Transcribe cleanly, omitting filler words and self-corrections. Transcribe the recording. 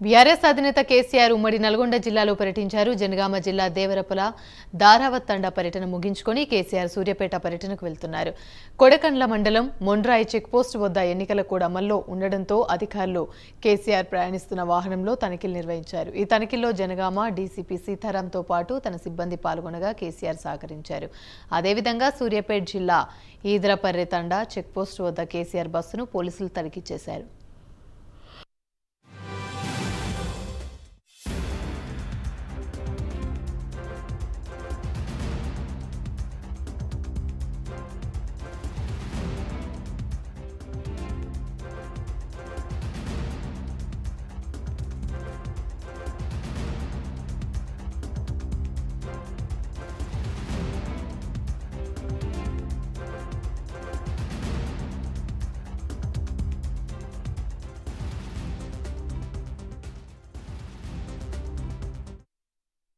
BRS అధినేత కేసీఆర్ ఉమ్మడి నల్గొండ జిల్లాలో పర్యటించారు. జనగామ జిల్లా దేవరపల దారావత్ తండా పర్యటన ముగించుకొని కేసీఆర్ సూర్యాపేట పర్యటనకు వెళ్తున్నారు. కొడకండ్ల మండలం మొండ్రాయి చెక్పోస్ట్ వద్ద ఎన్నికల కోడ్ అమల్లో ఉండడంతో అధికారులు కేసీఆర్ ప్రయాణిస్తున్న వాహనంలో తనిఖీలు నిర్వహించారు. ఈ తనిఖీల్లో జనగామ డీసీపీ సీతారాంతో పాటు తన సిబ్బంది పాల్గొనగా కేసీఆర్ సహకరించారు. అదేవిధంగా సూర్యాపేట జిల్లా ఈదరపర్రె తండా చెక్పోస్ట్ వద్ద కేసీఆర్ బస్సును పోలీసులు తనిఖీ చేశారు.